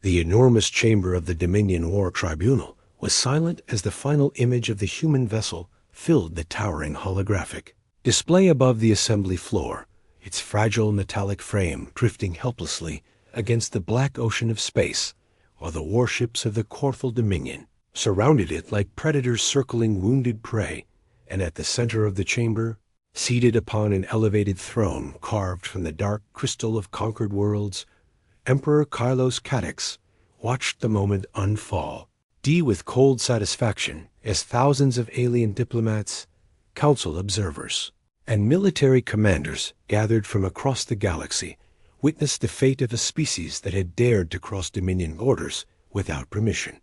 The enormous chamber of the Dominion War Tribunal was silent as the final image of the human vessel filled the towering holographic display above the assembly floor, its fragile metallic frame drifting helplessly against the black ocean of space, while the warships of the Corthal Dominion surrounded it like predators circling wounded prey. And at the center of the chamber, seated upon an elevated throne carved from the dark crystal of conquered worlds, Emperor Kylos Cadex watched the moment unfold with cold satisfaction as thousands of alien diplomats, council observers, and military commanders gathered from across the galaxy witnessed the fate of a species that had dared to cross Dominion borders without permission.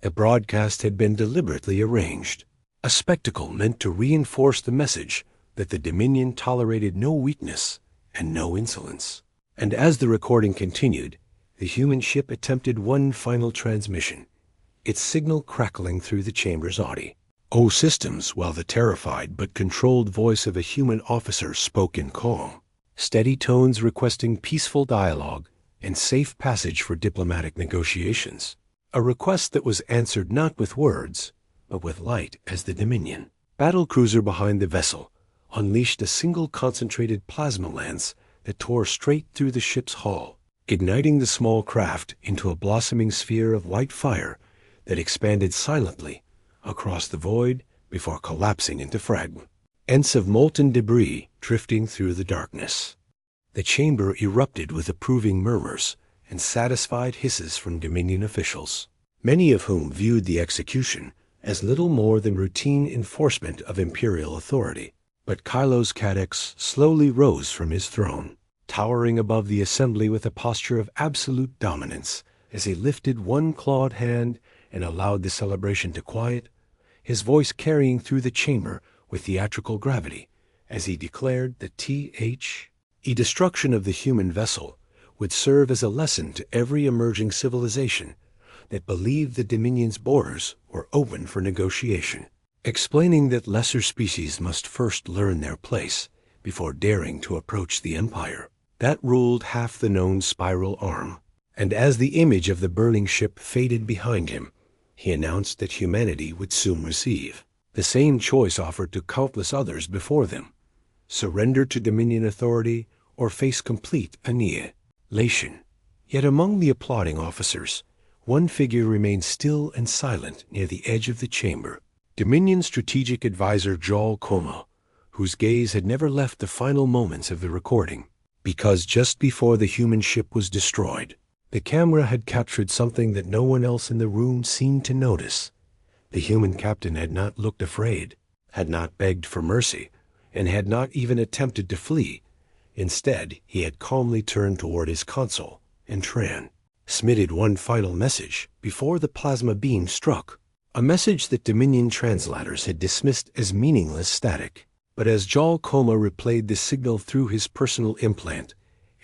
A broadcast had been deliberately arranged, a spectacle meant to reinforce the message that the Dominion tolerated no weakness and no insolence. And as the recording continued, the human ship attempted one final transmission, its signal crackling through the chamber's audio systems while the terrified but controlled voice of a human officer spoke in calm, steady tones requesting peaceful dialogue and safe passage for diplomatic negotiations, a request that was answered not with words, but with light as the Dominion battlecruiser behind the vessel unleashed a single concentrated plasma lance that tore straight through the ship's hull, igniting the small craft into a blossoming sphere of white fire that expanded silently across the void before collapsing into fragments of molten debris drifting through the darkness. The chamber erupted with approving murmurs and satisfied hisses from Dominion officials, many of whom viewed the execution as little more than routine enforcement of imperial authority. But Kylos Cadex slowly rose from his throne, towering above the assembly with a posture of absolute dominance as he lifted one clawed hand and allowed the celebration to quiet, his voice carrying through the chamber with theatrical gravity as he declared that destruction of the human vessel would serve as a lesson to every emerging civilization that believed the Dominion's borders were open for negotiation, explaining that lesser species must first learn their place before daring to approach the empire that ruled half the known spiral arm. And as the image of the burning ship faded behind him, he announced that humanity would soon receive the same choice offered to countless others before them: surrender to Dominion authority or face complete annihilation. Yet among the applauding officers, one figure remained still and silent near the edge of the chamber: Dominion strategic advisor Jal Como, whose gaze had never left the final moments of the recording, because just before the human ship was destroyed, the camera had captured something that no one else in the room seemed to notice. The human captain had not looked afraid, had not begged for mercy, and had not even attempted to flee. Instead, he had calmly turned toward his console and transmitted one final message before the plasma beam struck, a message that Dominion translators had dismissed as meaningless static. But as Jal Como replayed the signal through his personal implant,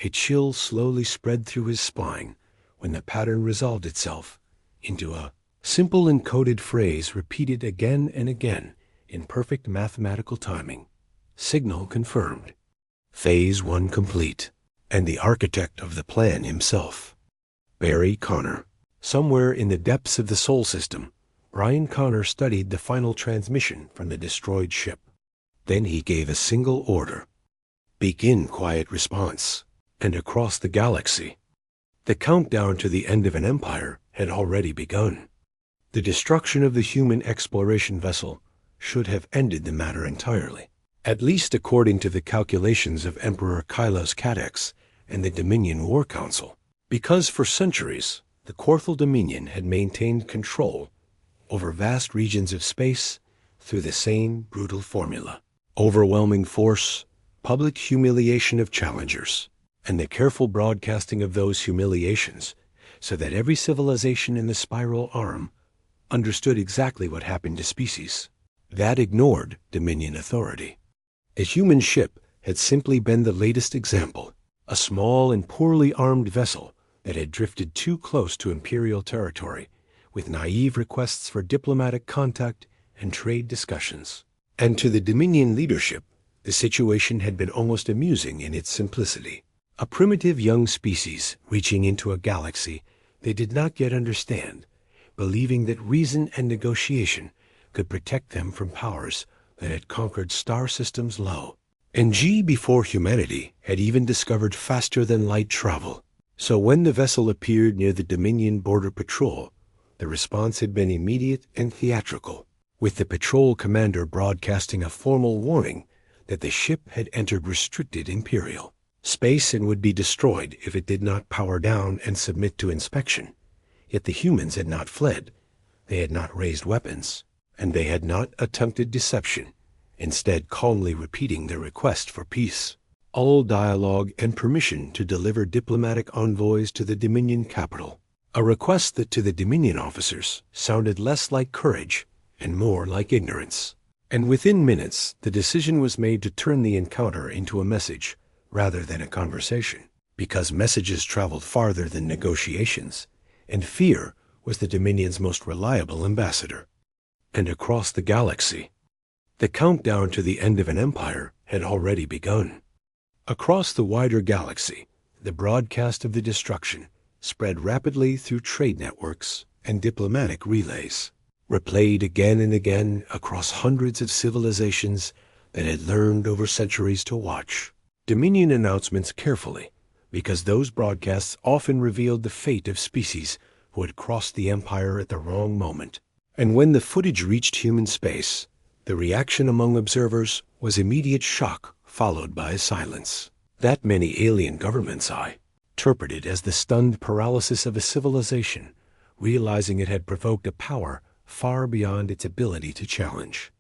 a chill slowly spread through his spine when the pattern resolved itself into a simple encoded phrase repeated again and again in perfect mathematical timing. Signal confirmed. Phase 1 complete. And the architect of the plan himself, Barry Connor. Somewhere in the depths of the Sol system, Brian Connor studied the final transmission from the destroyed ship. Then he gave a single order: begin quiet response. And across the galaxy, the countdown to the end of an empire had already begun. The destruction of the human exploration vessel should have ended the matter entirely, at least according to the calculations of Emperor Kylos Cadex and the Dominion War Council, because for centuries the Corthal Dominion had maintained control over vast regions of space through the same brutal formula: overwhelming force, public humiliation of challengers, and the careful broadcasting of those humiliations so that every civilization in the spiral arm understood exactly what happened to species that ignored Dominion authority. A human ship had simply been the latest example, a small and poorly armed vessel that had drifted too close to imperial territory with naive requests for diplomatic contact and trade discussions. And to the Dominion leadership, the situation had been almost amusing in its simplicity. A primitive young species reaching into a galaxy they did not yet understand, believing that reason and negotiation could protect them from powers that had conquered star systems low. And before humanity had even discovered faster-than-light travel. So when the vessel appeared near the Dominion Border Patrol, the response had been immediate and theatrical, with the patrol commander broadcasting a formal warning that the ship had entered restricted Imperial space and would be destroyed if it did not power down and submit to inspection. Yet the humans had not fled, they had not raised weapons, and they had not attempted deception, instead calmly repeating their request for peace, all dialogue and permission to deliver diplomatic envoys to the Dominion capital, a request that to the Dominion officers sounded less like courage and more like ignorance. And within minutes, the decision was made to turn the encounter into a message rather than a conversation, because messages traveled farther than negotiations, and fear was the Dominion's most reliable ambassador. And across the galaxy, the countdown to the end of an empire had already begun. Across the wider galaxy, the broadcast of the destruction spread rapidly through trade networks and diplomatic relays, replayed again and again across hundreds of civilizations that had learned over centuries to watch Dominion announcements carefully, because those broadcasts often revealed the fate of species who had crossed the empire at the wrong moment. And when the footage reached human space, the reaction among observers was immediate shock followed by silence. That many alien governments interpreted as the stunned paralysis of a civilization, realizing it had provoked a power far beyond its ability to challenge.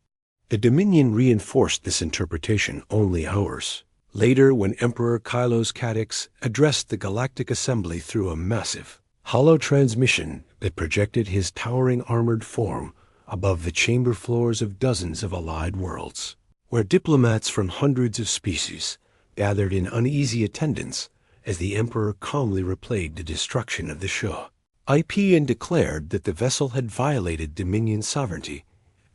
The Dominion reinforced this interpretation only hours later when Emperor Kylos Cadix addressed the Galactic Assembly through a massive, hollow transmission that projected his towering armored form above the chamber floors of dozens of allied worlds, where diplomats from hundreds of species gathered in uneasy attendance as the Emperor calmly replayed the destruction of the Shah IP and declared that the vessel had violated Dominion sovereignty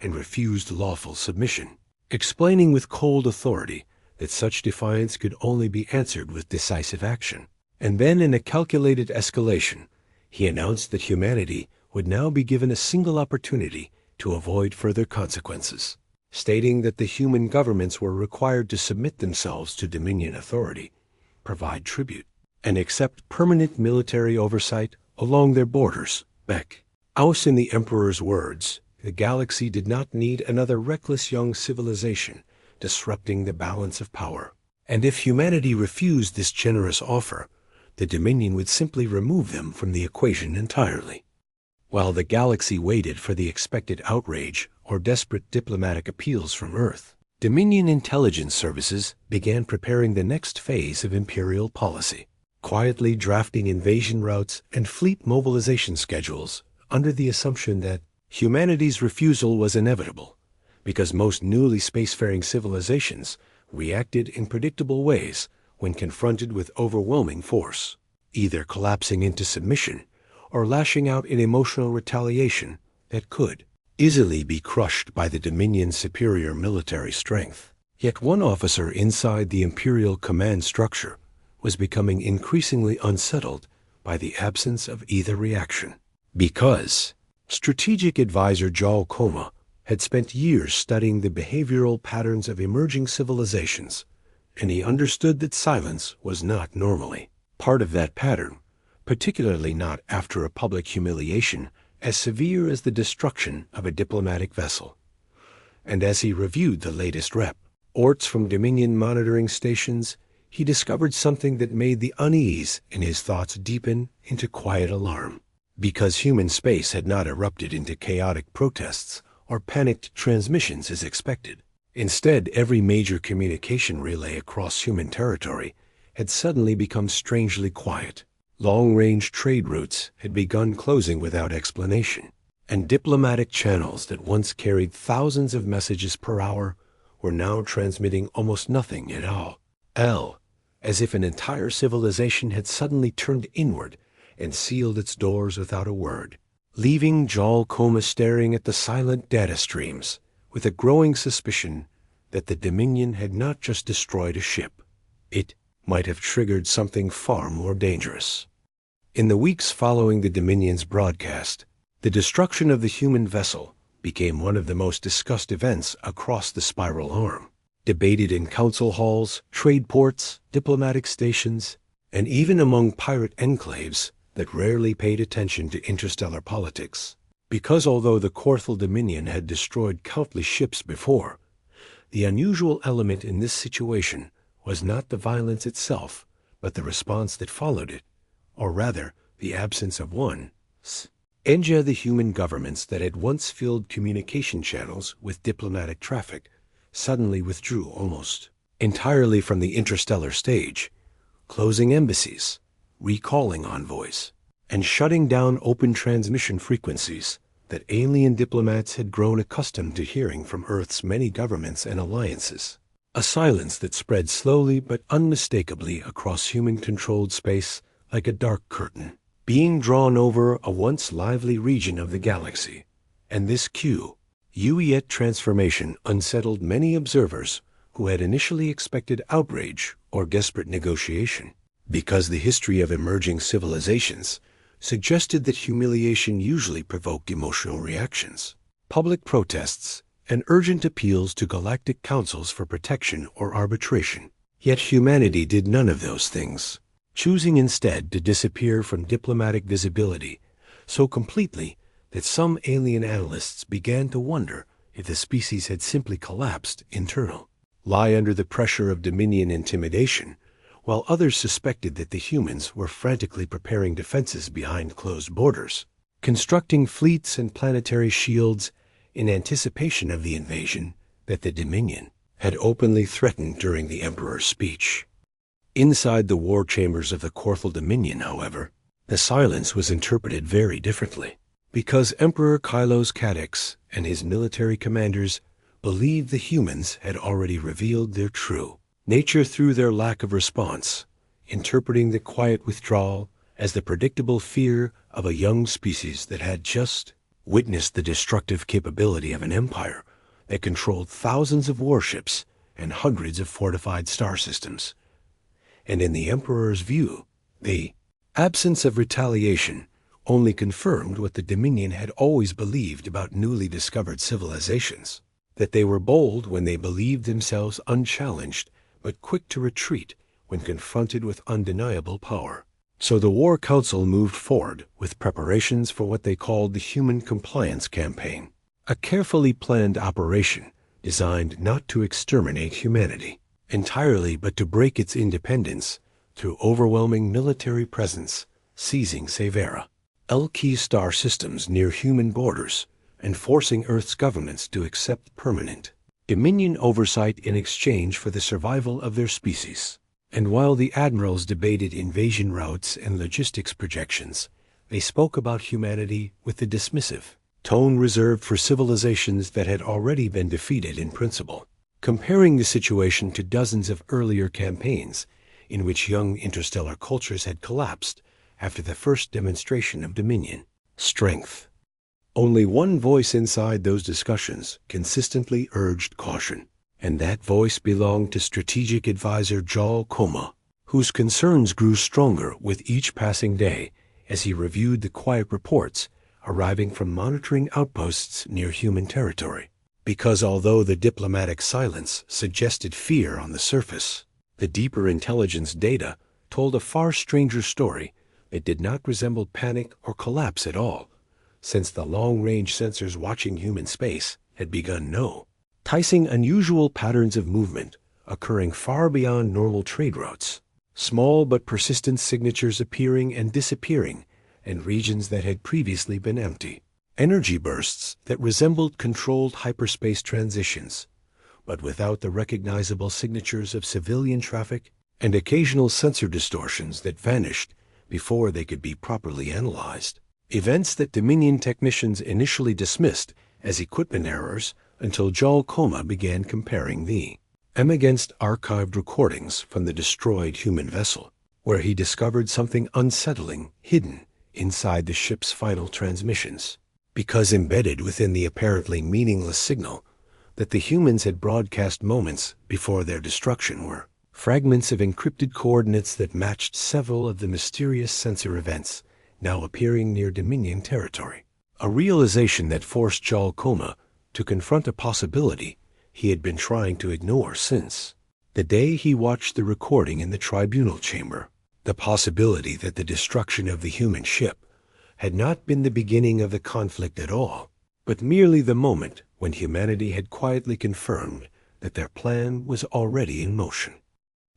and refused lawful submission, explaining with cold authority that such defiance could only be answered with decisive action. And then, in a calculated escalation, he announced that humanity would now be given a single opportunity to avoid further consequences, stating that the human governments were required to submit themselves to Dominion authority, provide tribute, and accept permanent military oversight along their borders. Aus, in the Emperor's words, the galaxy did not need another reckless young civilization disrupting the balance of power. And if humanity refused this generous offer, the Dominion would simply remove them from the equation entirely. While the galaxy waited for the expected outrage or desperate diplomatic appeals from Earth, Dominion intelligence services began preparing the next phase of imperial policy, quietly drafting invasion routes and fleet mobilization schedules under the assumption that humanity's refusal was inevitable, because most newly spacefaring civilizations reacted in predictable ways when confronted with overwhelming force, either collapsing into submission or lashing out in emotional retaliation that could easily be crushed by the Dominion's superior military strength. Yet one officer inside the Imperial command structure was becoming increasingly unsettled by the absence of either reaction, because strategic advisor Jal Koma had spent years studying the behavioral patterns of emerging civilizations, and he understood that silence was not normally part of that pattern, particularly not after a public humiliation as severe as the destruction of a diplomatic vessel. And as he reviewed the latest reports from Dominion monitoring stations, he discovered something that made the unease in his thoughts deepen into quiet alarm. Because human space had not erupted into chaotic protests or panicked transmissions as expected. Instead, every major communication relay across human territory had suddenly become strangely quiet. Long-range trade routes had begun closing without explanation, and diplomatic channels that once carried thousands of messages per hour were now transmitting almost nothing at all. As if an entire civilization had suddenly turned inward and sealed its doors without a word, leaving Jal Koma staring at the silent data streams with a growing suspicion that the Dominion had not just destroyed a ship. It might have triggered something far more dangerous. In the weeks following the Dominion's broadcast, the destruction of the human vessel became one of the most discussed events across the Spiral Arm, debated in council halls, trade ports, diplomatic stations, and even among pirate enclaves that rarely paid attention to interstellar politics. Because although the Corthal Dominion had destroyed countless ships before, the unusual element in this situation was not the violence itself, but the response that followed it, or rather, the absence of one. Enja, the human governments that had once filled communication channels with diplomatic traffic, suddenly withdrew almost entirely from the interstellar stage, closing embassies, recalling envoys, and shutting down open transmission frequencies that alien diplomats had grown accustomed to hearing from Earth's many governments and alliances. A silence that spread slowly but unmistakably across human-controlled space like a dark curtain, being drawn over a once lively region of the galaxy. And this UET transformation unsettled many observers who had initially expected outrage or desperate negotiation, because the history of emerging civilizations suggested that humiliation usually provoked emotional reactions, public protests, and urgent appeals to galactic councils for protection or arbitration. Yet humanity did none of those things, choosing instead to disappear from diplomatic visibility so completely that some alien analysts began to wonder if the species had simply collapsed lie under the pressure of Dominion intimidation, while others suspected that the humans were frantically preparing defenses behind closed borders, constructing fleets and planetary shields in anticipation of the invasion that the Dominion had openly threatened during the Emperor's speech. Inside the war chambers of the Corthal Dominion, however, the silence was interpreted very differently, because Emperor Kylos Cadex and his military commanders believed the humans had already revealed their true nature through their lack of response, interpreting the quiet withdrawal as the predictable fear of a young species that had just witnessed the destructive capability of an empire that controlled thousands of warships and hundreds of fortified star systems. And in the Emperor's view, the absence of retaliation only confirmed what the Dominion had always believed about newly discovered civilizations, that they were bold when they believed themselves unchallenged, but quick to retreat when confronted with undeniable power. So the War Council moved forward with preparations for what they called the Human Compliance Campaign, a carefully planned operation designed not to exterminate humanity entirely, but to break its independence through overwhelming military presence, seizing Severa, L-key star systems near human borders, and forcing Earth's governments to accept permanent Dominion oversight in exchange for the survival of their species. And while the admirals debated invasion routes and logistics projections, they spoke about humanity with the dismissive tone reserved for civilizations that had already been defeated in principle, comparing the situation to dozens of earlier campaigns in which young interstellar cultures had collapsed after the first demonstration of Dominion strength. Only one voice inside those discussions consistently urged caution, and that voice belonged to strategic advisor Jal Koma, whose concerns grew stronger with each passing day as he reviewed the quiet reports arriving from monitoring outposts near human territory. Because although the diplomatic silence suggested fear on the surface, the deeper intelligence data told a far stranger story that did not resemble panic or collapse at all, since the long-range sensors watching human space had begun noticing unusual patterns of movement occurring far beyond normal trade routes, small but persistent signatures appearing and disappearing in regions that had previously been empty, energy bursts that resembled controlled hyperspace transitions, but without the recognizable signatures of civilian traffic, and occasional sensor distortions that vanished before they could be properly analyzed. Events that Dominion technicians initially dismissed as equipment errors until Jal Koma began comparing them against archived recordings from the destroyed human vessel, where he discovered something unsettling hidden inside the ship's final transmissions. Because embedded within the apparently meaningless signal that the humans had broadcast moments before their destruction were fragments of encrypted coordinates that matched several of the mysterious sensor events now appearing near Dominion territory. A realization that forced Jal Koma to confront a possibility he had been trying to ignore since the day he watched the recording in the tribunal chamber. The possibility that the destruction of the human ship had not been the beginning of the conflict at all, but merely the moment when humanity had quietly confirmed that their plan was already in motion.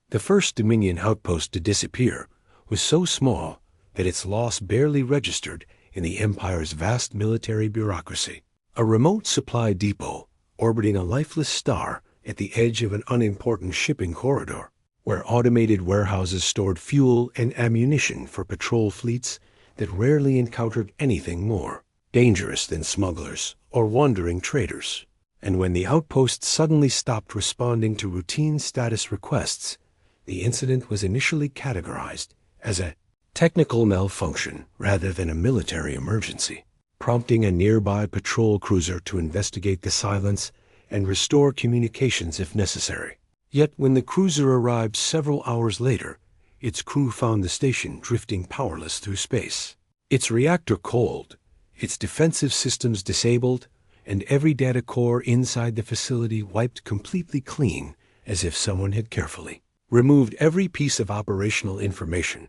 The first Dominion outpost to disappear was so small that its loss barely registered in the Empire's vast military bureaucracy. A remote supply depot orbiting a lifeless star at the edge of an unimportant shipping corridor, where automated warehouses stored fuel and ammunition for patrol fleets that rarely encountered anything more dangerous than smugglers or wandering traders. And when the outpost suddenly stopped responding to routine status requests, the incident was initially categorized as a technical malfunction rather than a military emergency, prompting a nearby patrol cruiser to investigate the silence and restore communications if necessary. Yet when the cruiser arrived several hours later, its crew found the station drifting powerless through space. Its reactor cold, its defensive systems disabled, and every data core inside the facility wiped completely clean, as if someone had carefully removed every piece of operational information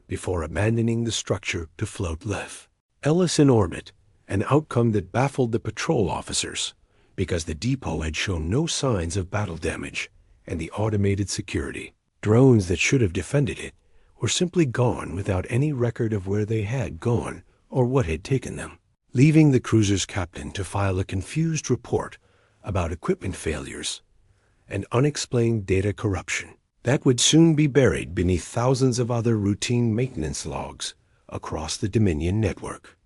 before abandoning the structure to float left. Ellis in orbit, an outcome that baffled the patrol officers because the depot had shown no signs of battle damage, and the automated security drones that should have defended it were simply gone without any record of where they had gone or what had taken them, leaving the cruiser's captain to file a confused report about equipment failures and unexplained data corruption that would soon be buried beneath thousands of other routine maintenance logs across the Dominion network.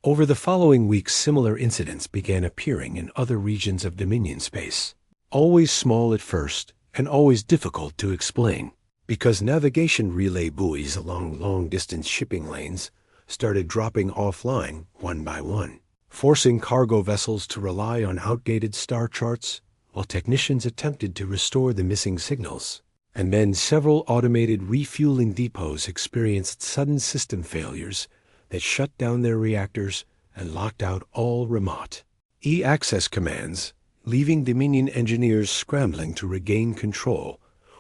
Over the following weeks, similar incidents began appearing in other regions of Dominion space, always small at first and always difficult to explain, because navigation relay buoys along long-distance shipping lanes started dropping offline one by one, forcing cargo vessels to rely on outdated star charts while technicians attempted to restore the missing signals. And then several automated refueling depots experienced sudden system failures that shut down their reactors and locked out all remote E-access commands, leaving Dominion engineers scrambling to regain control,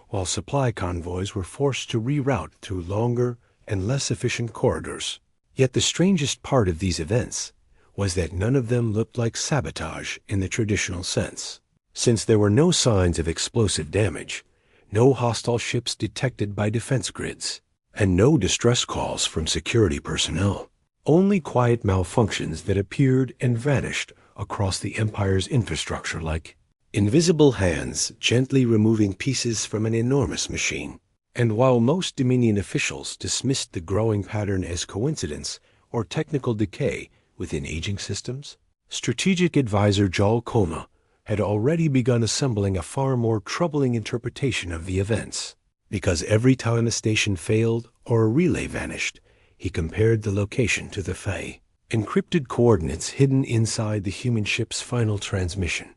while supply convoys were forced to reroute through longer and less efficient corridors. Yet the strangest part of these events was that none of them looked like sabotage in the traditional sense, since there were no signs of explosive damage, no hostile ships detected by defense grids, and no distress calls from security personnel. Only quiet malfunctions that appeared and vanished across the Empire's infrastructure like invisible hands gently removing pieces from an enormous machine. And while most Dominion officials dismissed the growing pattern as coincidence or technical decay within aging systems, strategic advisor Jal Koma had already begun assembling a far more troubling interpretation of the events. Because every time a station failed or a relay vanished, he compared the location to the Fae, encrypted coordinates hidden inside the human ship's final transmission,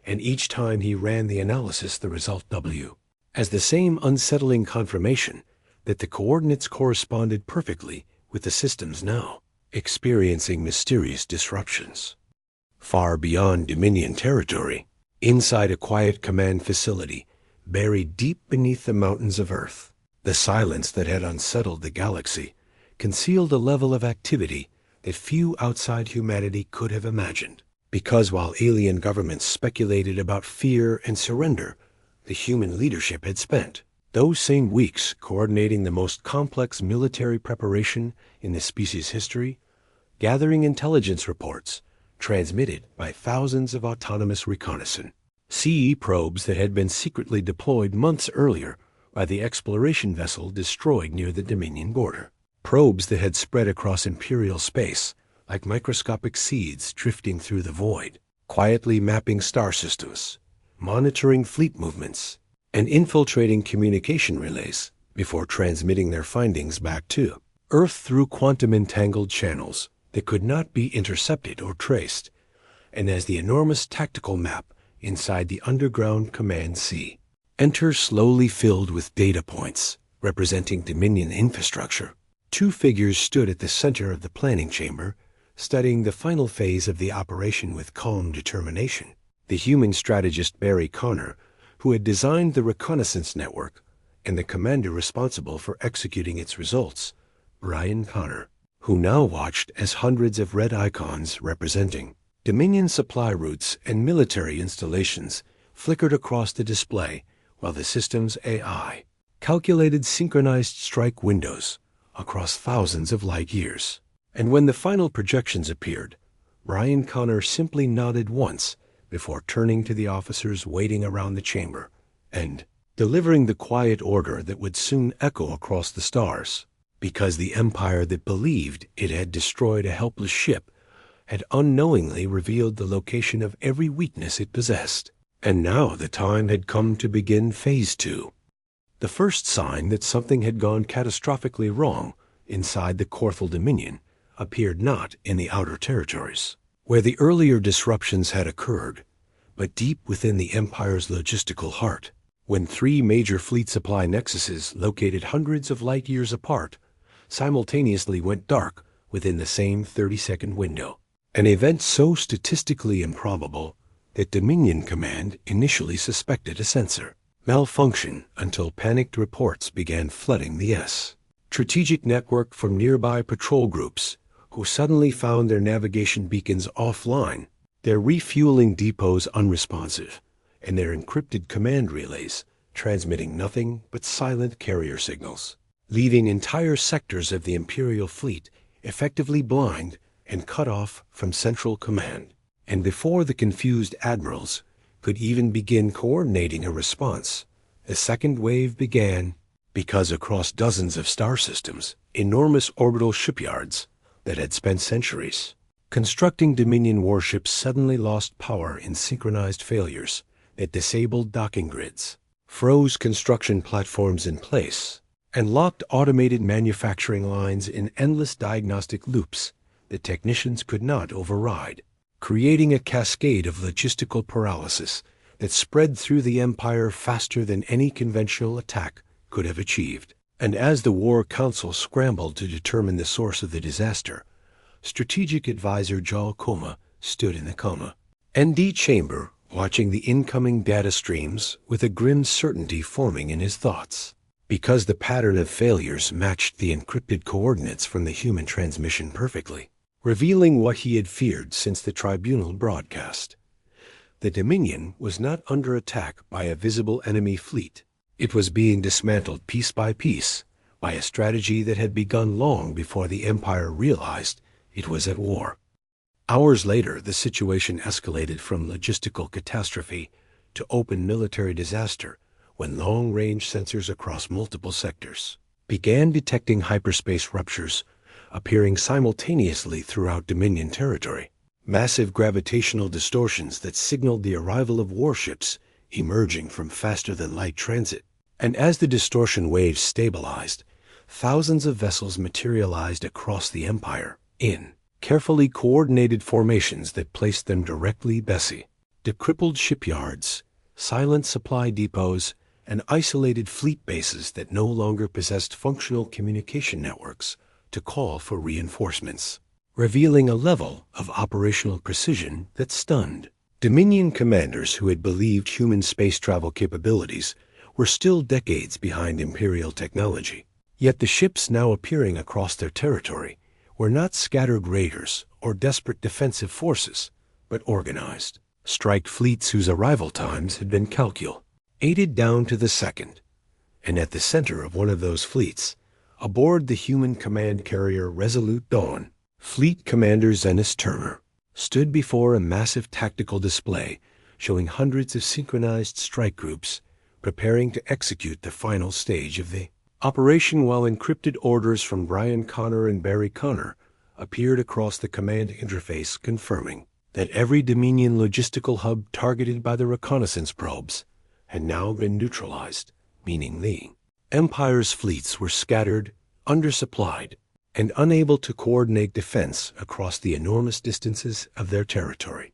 and each time he ran the analysis, the result W as the same unsettling confirmation that the coordinates corresponded perfectly with the systems now experiencing mysterious disruptions. Far beyond Dominion territory, inside a quiet command facility buried deep beneath the mountains of Earth, the silence that had unsettled the galaxy concealed a level of activity that few outside humanity could have imagined. Because while alien governments speculated about fear and surrender, the human leadership had spent those same weeks coordinating the most complex military preparation in the species' history, gathering intelligence reports transmitted by thousands of autonomous reconnaissance CE probes that had been secretly deployed months earlier by the exploration vessel destroyed near the Dominion border. Probes that had spread across Imperial space like microscopic seeds drifting through the void, quietly mapping star systems, monitoring fleet movements, and infiltrating communication relays before transmitting their findings back to Earth through quantum-entangled channels that could not be intercepted or traced, and as the enormous tactical map inside the underground command center slowly filled with data points representing Dominion infrastructure, Two figures stood at the center of the planning chamber, studying the final phase of the operation with calm determination. The human strategist Barry Connor, who had designed the reconnaissance network, and the commander responsible for executing its results, Brian Connor, who now watched as hundreds of red icons representing Dominion supply routes and military installations flickered across the display while the system's AI calculated synchronized strike windows across thousands of light years. And when the final projections appeared, Brian Connor simply nodded once before turning to the officers waiting around the chamber and delivering the quiet order that would soon echo across the stars, because the empire that believed it had destroyed a helpless ship had unknowingly revealed the location of every weakness it possessed. And now the time had come to begin Phase 2. The first sign that something had gone catastrophically wrong inside the Corthal Dominion appeared not in the outer territories, where the earlier disruptions had occurred, but deep within the Empire's logistical heart, when three major fleet supply nexuses located hundreds of light years apart simultaneously went dark within the same 30-second window. An event so statistically improbable that Dominion Command initially suspected a sensor malfunction until panicked reports began flooding the strategic network from nearby patrol groups who suddenly found their navigation beacons offline, their refueling depots unresponsive, and their encrypted command relays transmitting nothing but silent carrier signals, leaving entire sectors of the Imperial fleet effectively blind and cut off from central command. And before the confused admirals could even begin coordinating a response, a second wave began, because across dozens of star systems, enormous orbital shipyards that had spent centuries constructing Dominion warships suddenly lost power in synchronized failures that disabled docking grids, froze construction platforms in place, and locked automated manufacturing lines in endless diagnostic loops that technicians could not override, creating a cascade of logistical paralysis that spread through the Empire faster than any conventional attack could have achieved. And as the War Council scrambled to determine the source of the disaster, Strategic Advisor Jal Koma stood in the ND chamber, watching the incoming data streams with a grim certainty forming in his thoughts, because the pattern of failures matched the encrypted coordinates from the human transmission perfectly, revealing what he had feared since the Tribunal broadcast. The Dominion was not under attack by a visible enemy fleet. It was being dismantled piece by piece by a strategy that had begun long before the Empire realized it was at war. Hours later, the situation escalated from logistical catastrophe to open military disaster when long-range sensors across multiple sectors began detecting hyperspace ruptures appearing simultaneously throughout Dominion territory, massive gravitational distortions that signaled the arrival of warships emerging from faster-than-light transit. And as the distortion waves stabilized, thousands of vessels materialized across the Empire in carefully coordinated formations that placed them directly beside crippled shipyards, silent supply depots, and isolated fleet bases that no longer possessed functional communication networks to call for reinforcements, revealing a level of operational precision that stunned. Dominion commanders who had believed human space travel capabilities were still decades behind Imperial technology. Yet the ships now appearing across their territory were not scattered raiders or desperate defensive forces, but organized strike fleets whose arrival times had been calculated down to the second. And at the center of one of those fleets, aboard the human command carrier Resolute Dawn, Fleet Commander Zenis Turner stood before a massive tactical display showing hundreds of synchronized strike groups preparing to execute the final stage of the operation, while encrypted orders from Brian Connor and Barry Connor appeared across the command interface, confirming that every Dominion logistical hub targeted by the reconnaissance probes had now been neutralized, meaning the Empire's fleets were scattered, undersupplied, and unable to coordinate defense across the enormous distances of their territory.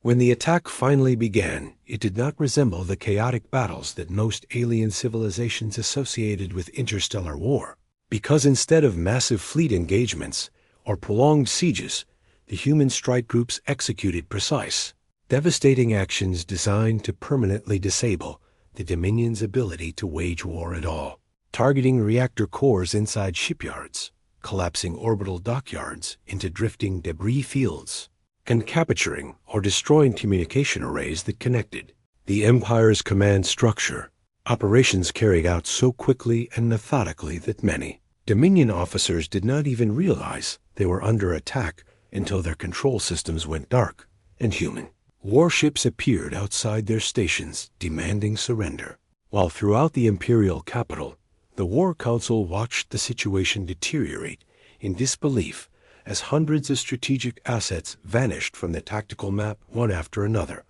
When the attack finally began, it did not resemble the chaotic battles that most alien civilizations associated with interstellar war, Because instead of massive fleet engagements or prolonged sieges, the human strike groups executed precise, devastating actions designed to permanently disable the Dominion's ability to wage war at all, targeting reactor cores inside shipyards, collapsing orbital dockyards into drifting debris fields, and capturing or destroying communication arrays that connected. The Empire's command structure, operations carried out so quickly and methodically that many Dominion officers did not even realize they were under attack until their control systems went dark and human. Warships appeared outside their stations demanding surrender, while throughout the Imperial capital, the War Council watched the situation deteriorate in disbelief as hundreds of strategic assets vanished from the tactical map one after another.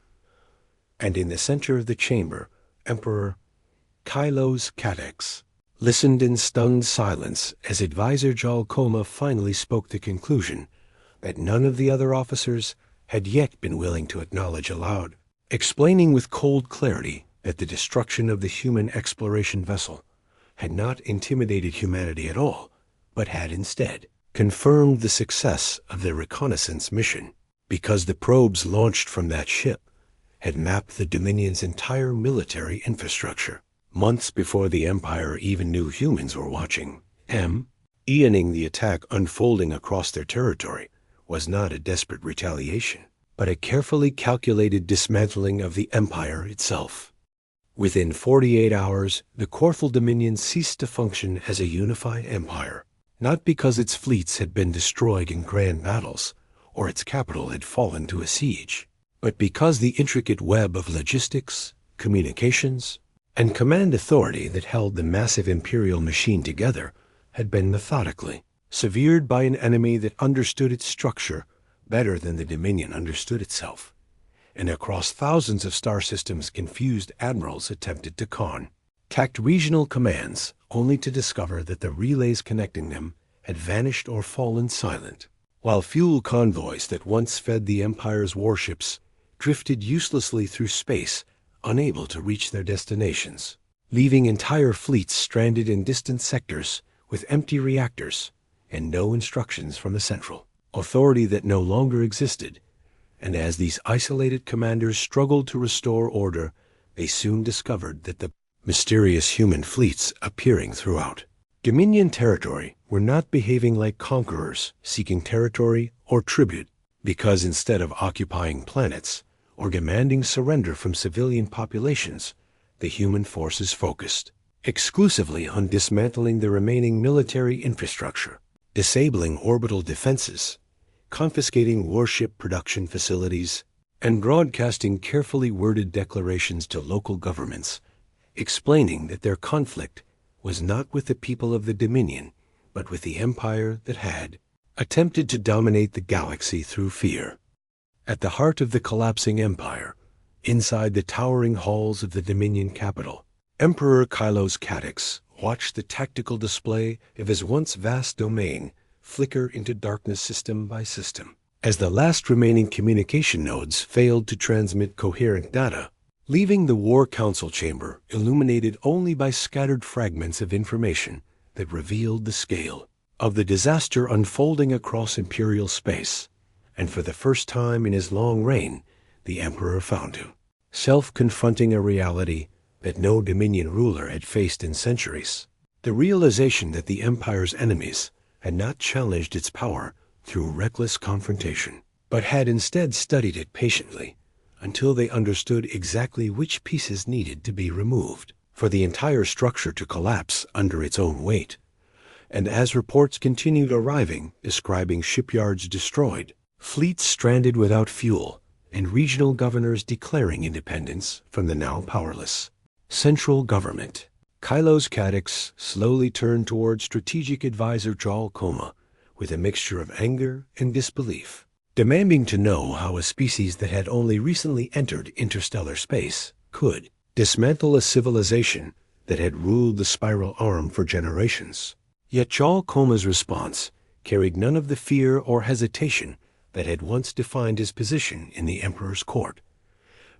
And in the center of the chamber, Emperor Kylos Kadex listened in stunned silence as Advisor Jal Koma finally spoke the conclusion that none of the other officers had yet been willing to acknowledge aloud, explaining with cold clarity that the destruction of the human exploration vessel had not intimidated humanity at all, but had instead confirmed the success of their reconnaissance mission, because the probes launched from that ship had mapped the Dominion's entire military infrastructure, months before the Empire even knew humans were watching. Eoning the attack unfolding across their territory was not a desperate retaliation, but a carefully calculated dismantling of the Empire itself. Within 48 hours, the Corthal Dominion ceased to function as a unified empire, not because its fleets had been destroyed in grand battles or its capital had fallen to a siege, but because the intricate web of logistics, communications, and command authority that held the massive imperial machine together had been methodically severed by an enemy that understood its structure better than the Dominion understood itself. And across thousands of star systems, confused admirals attempted to contact regional commands, only to discover that the relays connecting them had vanished or fallen silent, while fuel convoys that once fed the Empire's warships drifted uselessly through space, unable to reach their destinations, leaving entire fleets stranded in distant sectors with empty reactors and no instructions from the central authority that no longer existed. And as these isolated commanders struggled to restore order, they soon discovered that the mysterious human fleets appearing throughout Dominion territory were not behaving like conquerors seeking territory or tribute, because instead of occupying planets or demanding surrender from civilian populations, the human forces focused exclusively on dismantling the remaining military infrastructure, disabling orbital defenses, confiscating warship production facilities, and broadcasting carefully worded declarations to local governments, explaining that their conflict was not with the people of the Dominion, but with the Empire that had attempted to dominate the galaxy through fear. At the heart of the collapsing Empire, inside the towering halls of the Dominion capital, Emperor Kylos Kadex watched the tactical display of his once vast domain flicker into darkness system by system, as the last remaining communication nodes failed to transmit coherent data, leaving the War Council chamber illuminated only by scattered fragments of information that revealed the scale of the disaster unfolding across Imperial space. And for the first time in his long reign, the Emperor found himself confronting a reality that no Dominion ruler had faced in centuries: the realization that the Empire's enemies had not challenged its power through reckless confrontation, but had instead studied it patiently until they understood exactly which pieces needed to be removed for the entire structure to collapse under its own weight. And as reports continued arriving describing shipyards destroyed, fleets stranded without fuel, and regional governors declaring independence from the now powerless central government, Kylos Kadex slowly turned toward strategic advisor Jal Koma with a mixture of anger and disbelief, demanding to know how a species that had only recently entered interstellar space could dismantle a civilization that had ruled the spiral arm for generations. Yet Jal Koma's response carried none of the fear or hesitation that had once defined his position in the Emperor's court,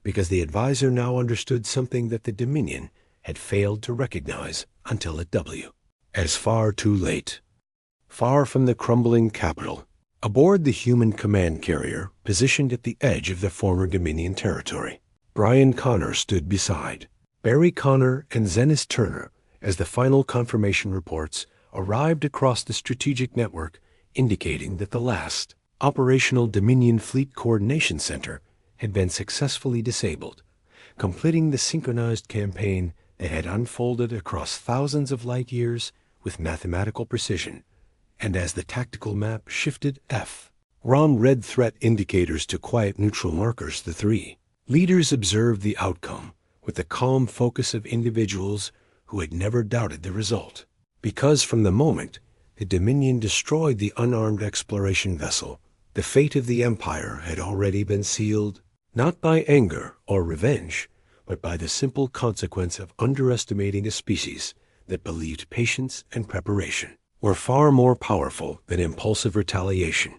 because the advisor now understood something that the Dominion had failed to recognize until it as far too late. Far from the crumbling capital, aboard the human command carrier positioned at the edge of the former Dominion territory, Brian Connor stood beside Barry Connor and Zenis Turner as the final confirmation reports arrived across the strategic network, indicating that the last operational Dominion Fleet Coordination Center had been successfully disabled, completing the synchronized campaign that had unfolded across thousands of light years with mathematical precision. And as the tactical map shifted from red threat indicators to quiet neutral markers, the three leaders observed the outcome with the calm focus of individuals who had never doubted the result. Because from the moment the Dominion destroyed the unarmed exploration vessel, the fate of the Empire had already been sealed, not by anger or revenge, but by the simple consequence of underestimating a species that believed patience and preparation were far more powerful than impulsive retaliation.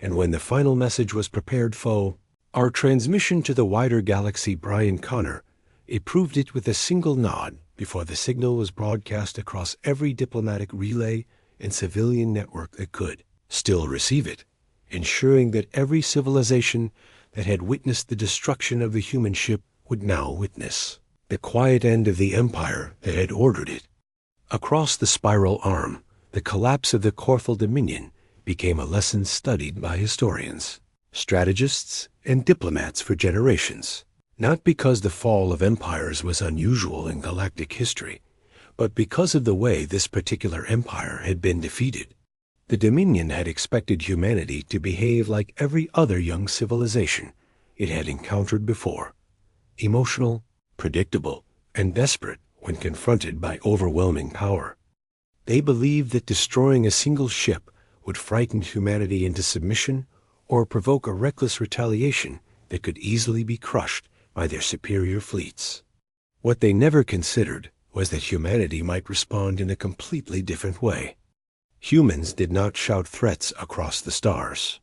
And when the final message was prepared foe, our transmission to the wider galaxy, Brian Connor, approved it with a single nod before the signal was broadcast across every diplomatic relay and civilian network that could still receive it, ensuring that every civilization that had witnessed the destruction of the human ship would now witness the quiet end of the empire that had ordered it. Across the spiral arm, the collapse of the Corthal Dominion became a lesson studied by historians, strategists, and diplomats for generations, not because the fall of empires was unusual in galactic history, but because of the way this particular empire had been defeated. The Dominion had expected humanity to behave like every other young civilization it had encountered before, emotional, predictable, and desperate when confronted by overwhelming power. They believed that destroying a single ship would frighten humanity into submission or provoke a reckless retaliation that could easily be crushed by their superior fleets. What they never considered was that humanity might respond in a completely different way. Humans did not shout threats across the stars.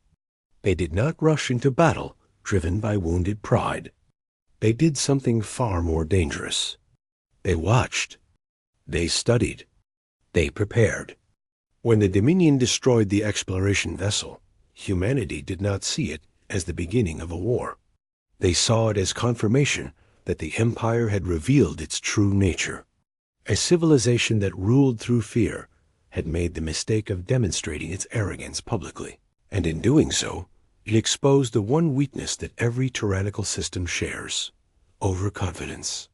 They did not rush into battle driven by wounded pride. They did something far more dangerous. They watched. They studied. They prepared. When the Dominion destroyed the exploration vessel, humanity did not see it as the beginning of a war. They saw it as confirmation that the Empire had revealed its true nature. A civilization that ruled through fear had made the mistake of demonstrating its arrogance publicly, and in doing so, it exposed the one weakness that every tyrannical system shares: overconfidence.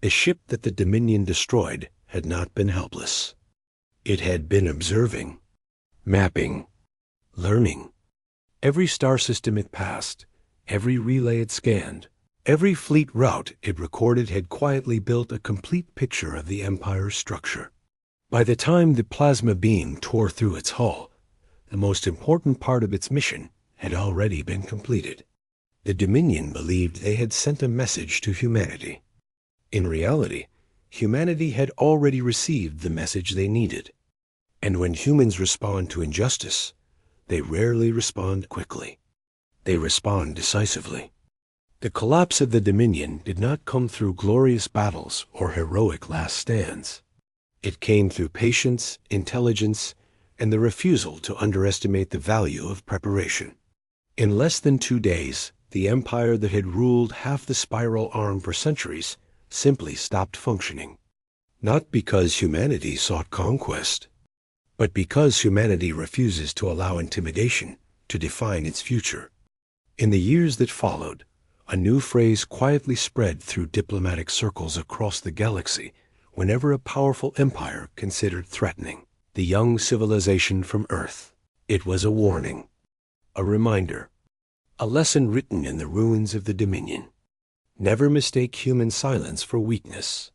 The ship that the Dominion destroyed had not been helpless. It had been observing, mapping, learning. Every star system it passed, every relay it scanned, every fleet route it recorded had quietly built a complete picture of the Empire's structure. By the time the plasma beam tore through its hull, the most important part of its mission had already been completed. The Dominion believed they had sent a message to humanity. In reality, humanity had already received the message they needed. And when humans respond to injustice, they rarely respond quickly. They respond decisively. The collapse of the Dominion did not come through glorious battles or heroic last stands. It came through patience, intelligence, and the refusal to underestimate the value of preparation. In less than 2 days, the empire that had ruled half the spiral arm for centuries simply stopped functioning. Not because humanity sought conquest, but because humanity refuses to allow intimidation to define its future. In the years that followed, a new phrase quietly spread through diplomatic circles across the galaxy whenever a powerful empire considered threatening the young civilization from Earth. It was a warning, a reminder, a lesson written in the ruins of the Dominion. Never mistake human silence for weakness.